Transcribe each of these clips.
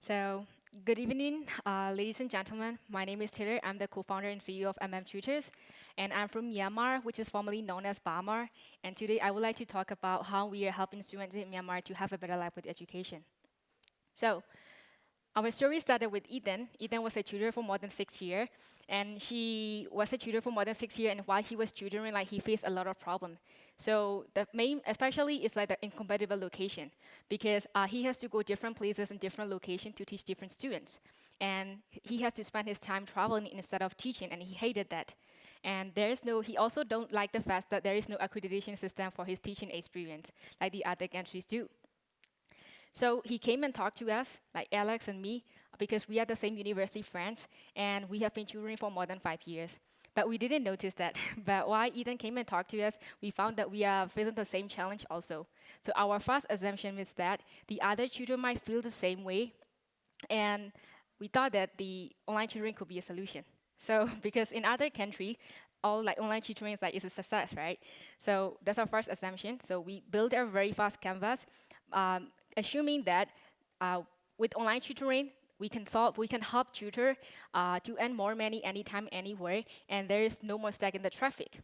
So, good evening, ladies and gentlemen. My name is Taylor. I'm the co-founder and CEO of MMtutors, and I'm from Myanmar, which is formerly known as Burma. And today, I would like to talk about how we are helping students in Myanmar to have a better life with education. So, our story started with Ethan. Ethan was a tutor for more than 6 years, and he was a tutor for more than 6 years. And while he was tutoring, like he faced a lot of problems. So the main, especially, is like the incompatible location because he has to go different places and different locations to teach different students, and he has to spend his time traveling instead of teaching, and he hated that. And there is no. He also don't like the fact that there is no accreditation system for his teaching experience, like the other countries do. So he came and talked to us, like Alex and me, because we are the same university friends, and we have been tutoring for more than 5 years. But we didn't notice that. But while Ethan came and talked to us, we found that we are facing the same challenge also. So our first assumption is that the other tutor might feel the same way, and we thought that the online tutoring could be a solution. So because in other countries, all like online tutoring is a success, right? So that's our first assumption. So we built a very fast canvas, assuming that uh, with online tutoring, we can help tutor to earn more money anytime, anywhere, and there is no more stack in the traffic.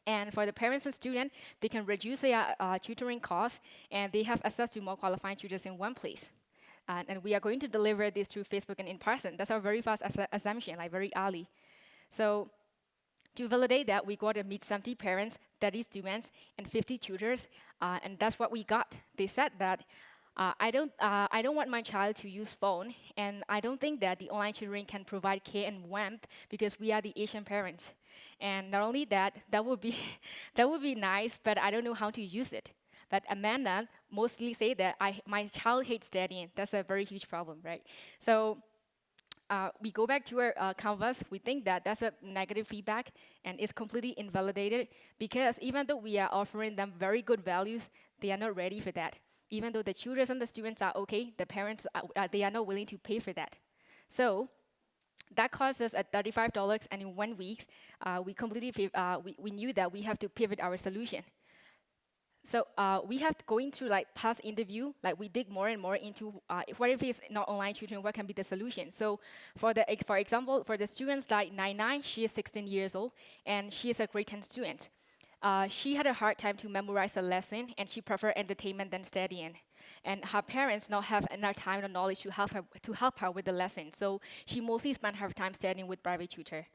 And for the parents and students, they can reduce their tutoring costs, and they have access to more qualified tutors in one place. And we are going to deliver this through Facebook and in person. That's our very fast assumption, like very early. So to validate that, we got to meet 70 parents, 30 students, and 50 tutors, and that's what we got. They said that I don't want my child to use phone, and I don't think that the online tutoring can provide care and warmth because we are the Asian parents. And not only that, that would be that would be nice, but I don't know how to use it. But Amanda mostly say that my child hates studying. That's a very huge problem, right? So we go back to our canvas. We think that that's a negative feedback, and it's completely invalidated because even though we are offering them very good values, they are not ready for that. Even though the tutors and the students are okay, the parents they are not willing to pay for that. So that cost us at $35, and in 1 week, we knew that we have to pivot our solution. So we have to going through like past interview, like we dig more and more into what if it's not online tutoring, what can be the solution. So for example, for the students like Nine, she is 16 years old, and she is a grade 10 student. She had a hard time to memorize a lesson, and she preferred entertainment than studying. And her parents not have enough time or knowledge to help her with the lesson. So she mostly spent her time studying with private tutor.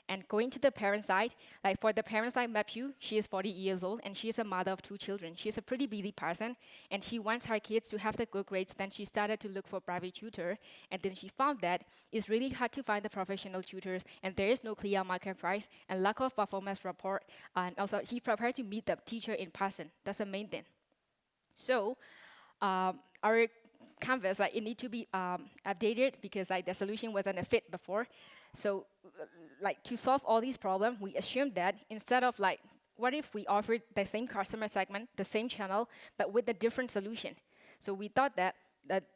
And going to the parent side, like for the parent side, Matthew, she is 40 years old and she is a mother of 2 children. She's a pretty busy person and she wants her kids to have the good grades. Then she started to look for private tutor, and then she found that it's really hard to find the professional tutors, and there is no clear market price and lack of performance report. And also, she prepared to meet the teacher in person. That's the main thing. So our canvas, like it need to be updated because like the solution wasn't a fit before. So like to solve all these problems, we assumed that instead of like, what if we offered the same customer segment, the same channel, but with a different solution? So we thought that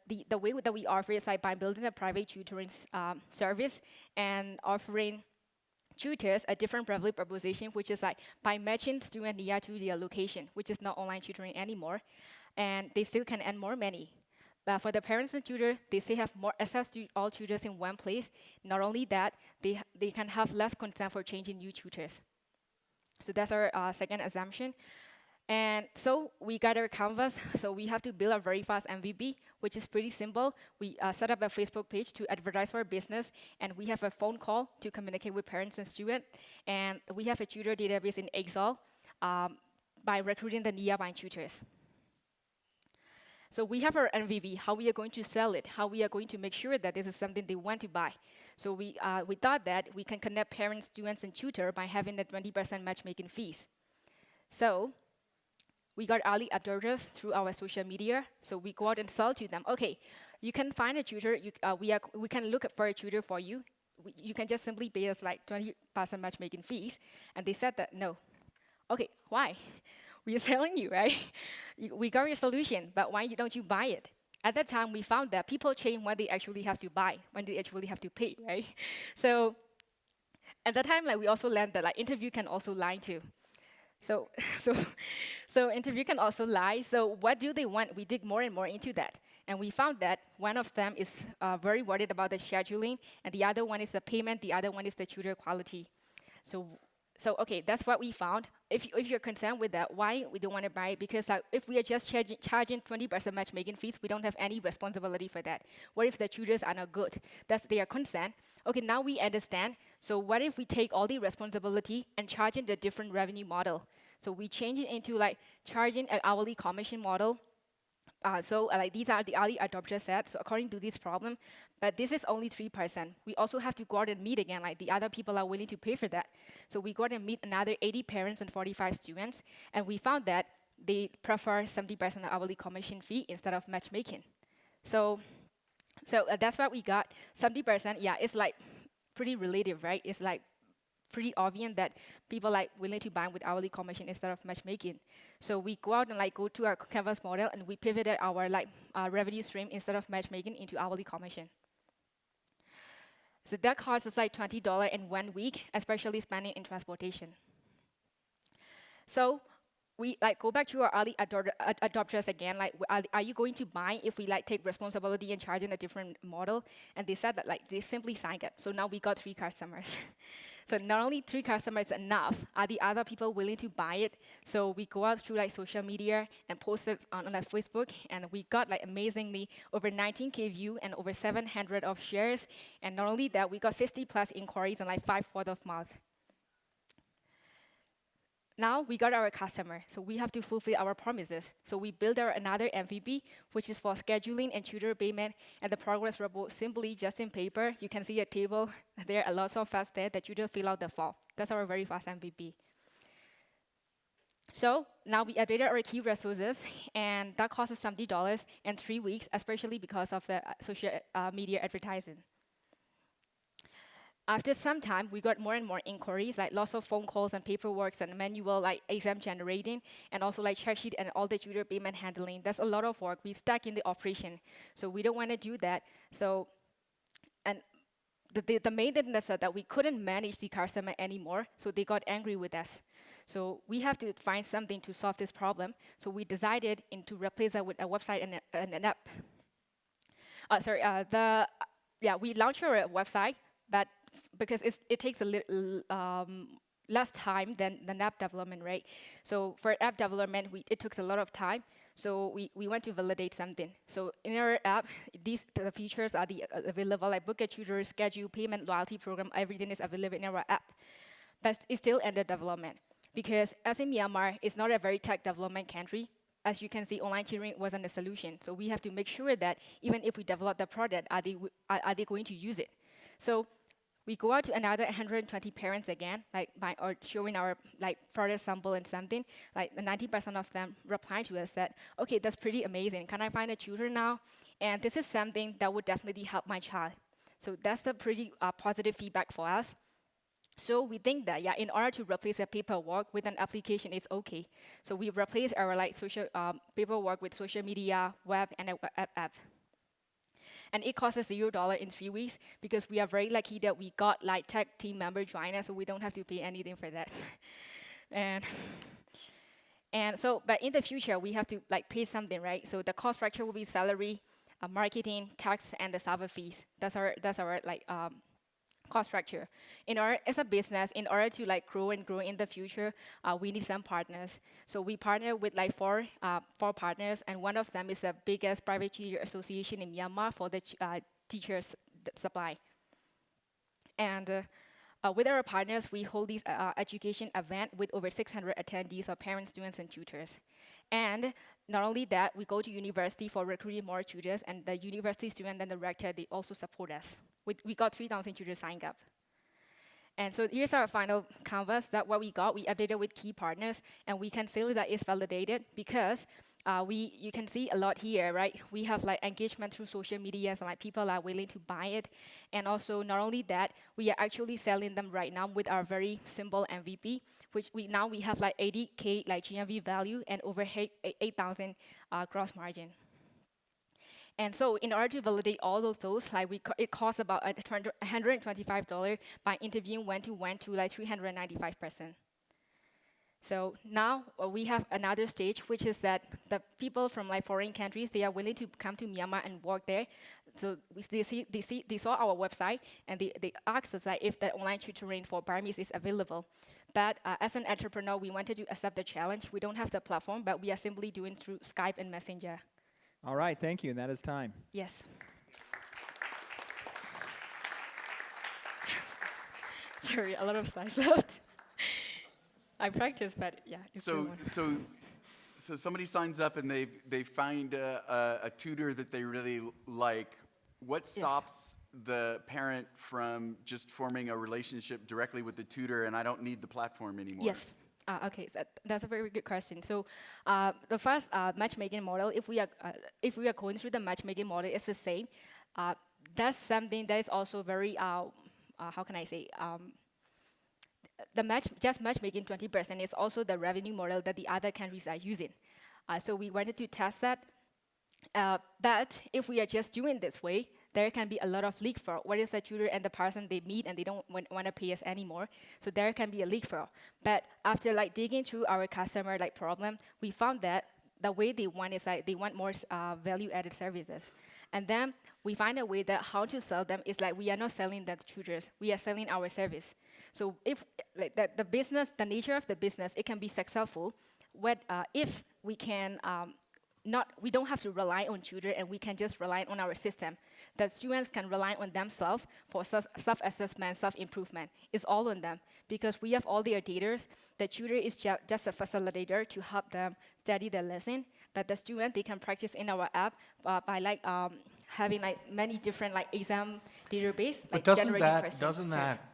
the way that we offer is like by building a private tutoring service and offering tutors a different value proposition, which is like by matching student near to their location, which is not online tutoring anymore, and they still can earn more money. But for the parents and tutors, they still have more access to all tutors in one place. Not only that, they can have less consent for changing new tutors. So that's our second assumption. And so we got our canvas, so we have to build a very fast MVP, which is pretty simple. We set up a Facebook page to advertise for our business, and we have a phone call to communicate with parents and students, and we have a tutor database in Excel by recruiting the nearby tutors. So we have our MVP, how we are going to sell it, how we are going to make sure that this is something they want to buy. So we thought that we can connect parents, students, and tutor by having the 20% matchmaking fees. So we got early adopters through our social media. So we go out and sell to them. Okay, you can find a tutor. We can look for a tutor for you. You can just simply pay us like 20% matchmaking fees. And they said that no. Okay, why? We are selling you, right? We got your solution, but why don't you buy it? At that time, we found that people change when they actually have to buy, when they actually have to pay, right? So at that time, like we also learned that like interview can also lie too. So, so, so interview can also lie. So what do they want? We dig more and more into that. And we found that one of them is very worried about the scheduling, and the other one is the payment, the other one is the tutor quality. So, so okay, that's what we found. If you're concerned with that, why we don't want to buy it? Because if we are just charging 20% matchmaking fees, we don't have any responsibility for that. What if the tutors are not good? That's their concern. Okay, now we understand. So what if we take all the responsibility and charging the different revenue model? So we change it into like charging an hourly commission model. Like these are the early adopter set. So according to this problem, but this is only 3%. We also have to go out and meet again, like the other people are willing to pay for that. So we go out and meet another 80 parents and 45 students, and we found that they prefer 70% hourly commission fee instead of matchmaking. So, that's what we got. 70%, yeah, it's like pretty relative, right? It's like pretty obvious that people like willing to buy with hourly commission instead of matchmaking. So we go out and like go to our canvas model and we pivoted our like revenue stream instead of matchmaking into hourly commission. So that costs us like $20 in 1 week, especially spending in transportation. So we like go back to our early adopters again. Like, are you going to buy if we like take responsibility and charge in a different model? And they said that like they simply signed up. So now we got 3 customers. So not only 3 customers enough, are the other people willing to buy it? So we go out through like social media and post it on like Facebook, and we got like amazingly over 19K view and over 700 of shares. And not only that, we got 60 plus inquiries in like 5 word of mouth. Now we got our customer, so we have to fulfill our promises. So we build our another MVP, which is for scheduling and tutor payment, and the progress report simply just in paper. You can see a table. There are lots of facts there that tutor fill out the form. That's our very fast MVP. So now we updated our key resources, and that costs us $70 in 3 weeks, especially because of the social media advertising. After some time, we got more and more inquiries, like lots of phone calls and paperwork and manual like exam generating, and also like check sheet and all the tutor payment handling. That's a lot of work. We stuck in the operation, so we don't want to do that. So, and the main thing is that we couldn't manage the customer anymore, so they got angry with us. So we have to find something to solve this problem. So we decided to replace that with a website and an app. We launched our website, but because it takes a little less time than app development, right? So for app development, it took a lot of time. So we want to validate something. So in our app, the features are available, like book a tutor, schedule, payment, loyalty program, everything is available in our app. But it's still under development because as in Myanmar, it's not a very tech development country. As you can see, online tutoring wasn't a solution. So we have to make sure that even if we develop the product, are they going to use it? So we go out to another 120 parents again, like by or showing our like product sample and something. Like 90% of them replied to us that, okay, that's pretty amazing. Can I find a tutor now? And this is something that would definitely help my child. So that's the pretty positive feedback for us. So we think that in order to replace the paperwork with an application, it's okay. So we replace our like social paperwork with social media, web, and a app. And it costs us $0 in 3 weeks because we are very lucky that we got like tech team member join us, so we don't have to pay anything for that. But in the future, we have to like pay something, right? So the cost structure will be salary, marketing, tax, and the server fees. That's our like cost structure. As a business, in order to like grow in the future, we need some partners. So we partner with like four partners, and one of them is the biggest private teacher association in Myanmar for the teachers supply. And with our partners, we hold this education event with over 600 attendees of parents, students, and tutors. And not only that, we go to university for recruiting more tutors, and the university student and the rector, they also support us. We got 3,000 tutors signed up. And so here's our final canvas. That what we got, we updated with key partners, and we can say that it's validated because you can see a lot here, right? We have like engagement through social media, so like people are willing to buy it. And also not only that, we are actually selling them right now with our very simple MVP, which we have like 80K like GMV value and over 8,000 gross margin. And so in order to validate all of those, like it costs about $125 by interviewing one-to-one to like 395%. So now we have another stage, which is that the people from like foreign countries, they are willing to come to Myanmar and work there. So they saw our website and they asked us like, if the online tutoring for Burmese is available. But as an entrepreneur, we wanted to accept the challenge. We don't have the platform, but we are simply doing through Skype and Messenger. All right, thank you, and that is time. Yes. Sorry, a lot of slides left. I practice, but yeah. It's So somebody signs up and they find a tutor that they really like. What stops the parent from just forming a relationship directly with the tutor, and I don't need the platform anymore? Yes. Okay, so that's a very good question. So the first matchmaking model, if we are going through the matchmaking model, it's the same. That's something that is also very how can I say? Just matchmaking 20% is also the revenue model that the other countries are using. So we wanted to test that. But if we are just doing this way, there can be a lot of leak fraud. What is the tutor and the person they meet and they don't want to pay us anymore? So there can be a leak fraud. But after like digging through our customer like problem, we found that the way they want is like they want more value-added services. And then we find a way that how to sell them is like we are not selling the tutors, we are selling our service. So if like the business, the nature of the business, it can be successful. If we can we don't have to rely on tutor and we can just rely on our system. The students can rely on themselves for self-assessment, self-improvement. It's all on them because we have all their data. The tutor is just a facilitator to help them study the lesson, but the student, they can practice in our app by like having like many different like exam database. But like doesn't that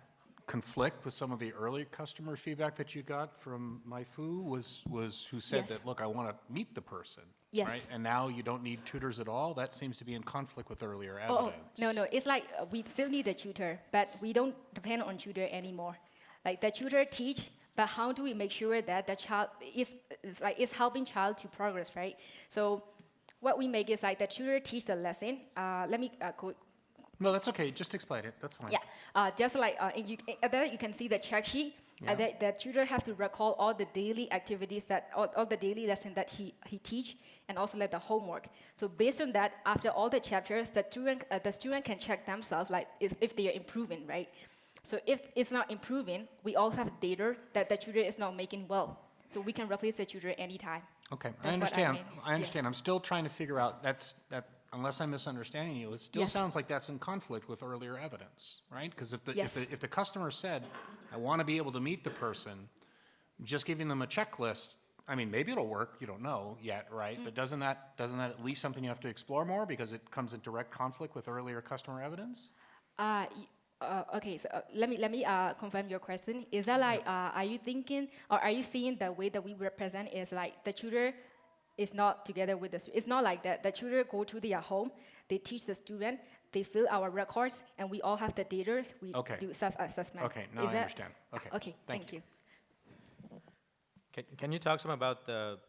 conflict with some of the early customer feedback that you got from Maifu was who said that, look, I want to meet the person, right? And now you don't need tutors at all? That seems to be in conflict with earlier evidence. No, it's like we still need a tutor, but we don't depend on tutor anymore. Like the tutor teach, but how do we make sure that the child is helping child to progress, right? So what we make is like the tutor teach the lesson. Let me No, that's okay. Just explain it. That's fine. Yeah, just like there you can see the check sheet. The tutor have to recall all the daily activities all the daily lesson that he teach, and also like the homework. So based on that, after all the chapters, the student can check themselves like if they are improving, right? So if it's not improving, we all have data that the tutor is not making well. So we can replace the tutor anytime. Okay, That's I understand. I understand. I'm still trying to figure out that. Unless I'm misunderstanding you, it still sounds like that's in conflict with earlier evidence, right? Because if the customer said, I want to be able to meet the person, just giving them a checklist, I mean, maybe it'll work, you don't know yet, right? But doesn't that at least something you have to explore more because it comes in direct conflict with earlier customer evidence? Okay, so let me confirm your question. Is that like, are you thinking, or are you seeing the way that we represent is like the tutor is not together with the student? It's not like that. The tutor go to their home, they teach the student, they fill our records, and we all have the data. We do self-assessment. Okay, now I understand. Okay, thank you. Can you talk some about the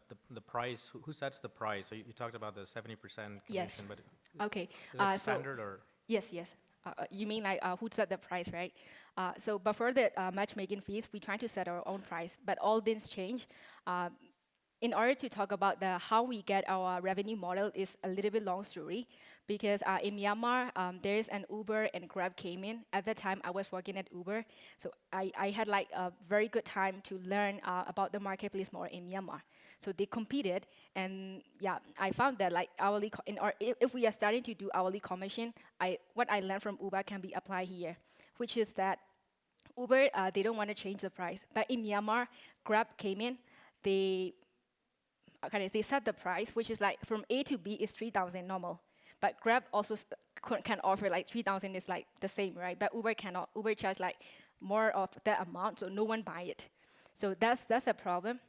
price? Who sets the price? So you talked about the 70% commission, but okay. Is it standard or? Yes. You mean like who set the price, right? So before the matchmaking fees, we try to set our own price, but all things change. In order to talk about how we get our revenue model is a little bit long story, because in Myanmar, there is an Uber and Grab came in. At the time, I was working at Uber, so I had like a very good time to learn about the marketplace more in Myanmar. So they competed, and yeah, I found that like if we are starting to do hourly commission, what I learned from Uber can be applied here, which is that Uber, they don't want to change the price, but in Myanmar, Grab came in, they set the price, which is like from A to B is 3,000 normal. But Grab also can offer like 3,000 is like the same, right? But Uber cannot. Uber charge like more of that amount, so no one buy it. So that's a problem.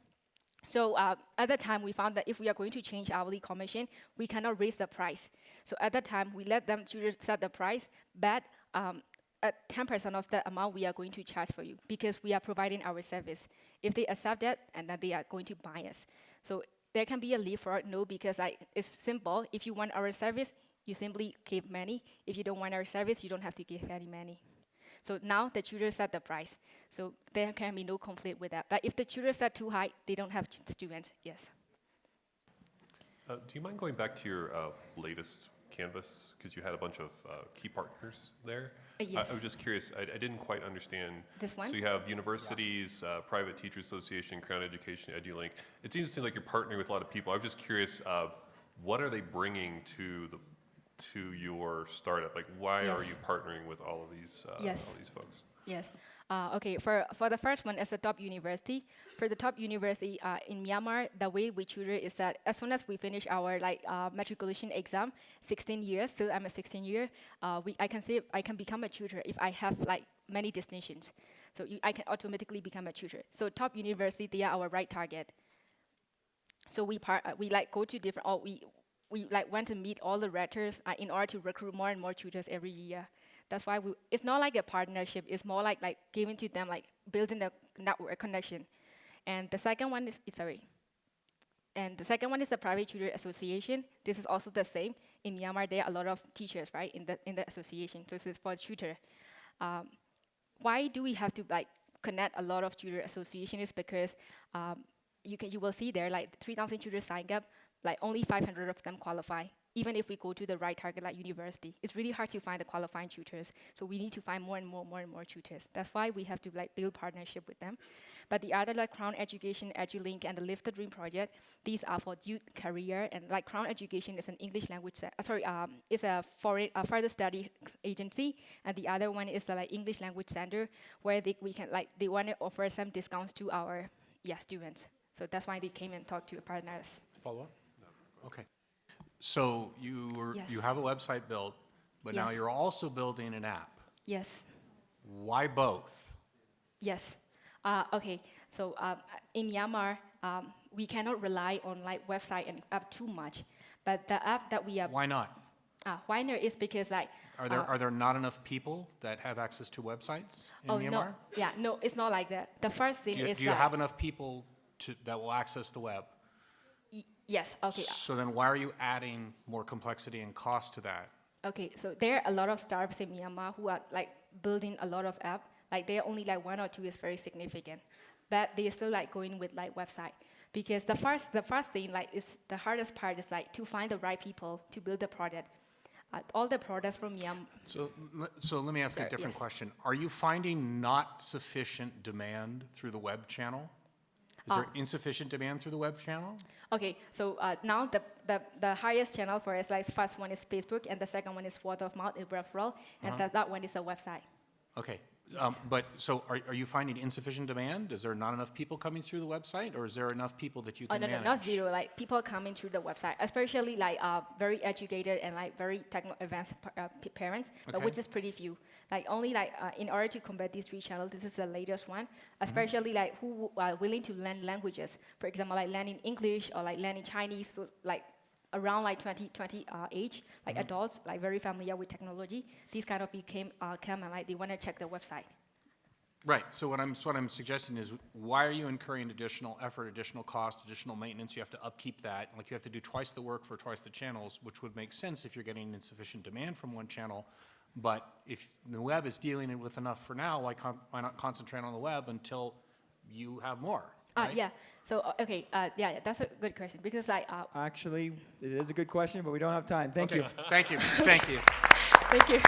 So at that time, we found that if we are going to change hourly commission, we cannot raise the price. So at that time, we let them to set the price, but at 10% of the amount we are going to charge for you because we are providing our service. If they accept that, and then they are going to buy us. So there can be a leave for it, no, because it's simple. If you want our service, you simply give money. If you don't want our service, you don't have to give any money. So now the tutor set the price. So there can be no conflict with that. But if the tutor set too high, they don't have students. Yes. Do you mind going back to your latest Canvas? Because you had a bunch of key partners there. Yes. I was just curious. I didn't quite understand. This one? So you have universities, Private Teachers Association, Crown Education, EduLink. It seems to me like you're partnering with a lot of people. I was just curious, what are they bringing to your startup? Like, why are you partnering with all of these folks? Yes. Okay, for the first one, as a top university, for the top university in Myanmar, the way we tutor is that as soon as we finish our matriculation exam, 16 years, so I'm a 16-year, I can become a tutor if I have many distinctions. So I can automatically become a tutor. So top university, they are our right target. So we go to different, we went to meet all the rectors in order to recruit more and more tutors every year. That's why it's not like a partnership. It's more like giving to them, building the network connection. And the second one is the Private Tutor Association. This is also the same. In Myanmar, there are a lot of teachers, right, in the association. So this is for tutor. Why do we have to connect a lot of tutor association? Is because you will see there 3,000 tutors signed up. Only 500 of them qualify. Even if we go to the right target like university, it's really hard to find the qualifying tutors. So we need to find more and more tutors. That's why we have to build partnership with them. But the other Crown Education, EduLink, and the Lift the Dream project, these are for youth career. And Crown Education is an English language, is a foreign further studies agency, and the other one is the English language center, where they want to offer some discounts to our students. So that's why they came and talked to partners. Follow up? Okay. So you have a website built, but now Yes. you're also building an app. Yes. Why both? Yes. Okay. So in Myanmar, we cannot rely on website and app too much. But the app that we are Why not? why not is because Are there not enough people that have access to websites in Myanmar? No, it's not like that. The first thing is Do you have enough people that will access the web? Yes. Okay. So then why are you adding more complexity and cost to that? Okay. So there are a lot of startups in Myanmar who are building a lot of app. There are only one or two is very significant, but they are still going with website, because the first thing is the hardest part is to find the right people to build the product. All the products from Myanmar. So let me ask you a different question. Are you finding not sufficient demand through the web channel? Is there insufficient demand through the web channel? Okay, so now the highest channel for us, first one is Facebook, and the second one is word of mouth, referral, and that one is a website. Okay, but so are you finding insufficient demand? Is there not enough people coming through the website, or is there enough people that you can manage? No, not zero. People coming through the website, especially very educated and very advanced parents, but which is pretty few. Only in order to combat these three channels, this is the latest one. Especially who are willing to learn languages. For example, learning English or learning Chinese. So around 20 age, adults, very familiar with technology. These kind of come and they want to check the website. Right. So what I'm suggesting is, why are you incurring additional effort, additional cost, additional maintenance? You have to upkeep that. You have to do twice the work for twice the channels, which would make sense if you're getting insufficient demand from one channel. But if the web is dealing with enough for now, why not concentrate on the web until you have more? Right? Yeah. So that's a good question, because Actually, it is a good question, but we don't have time. Thank you. Thank you. Thank you. Thank you.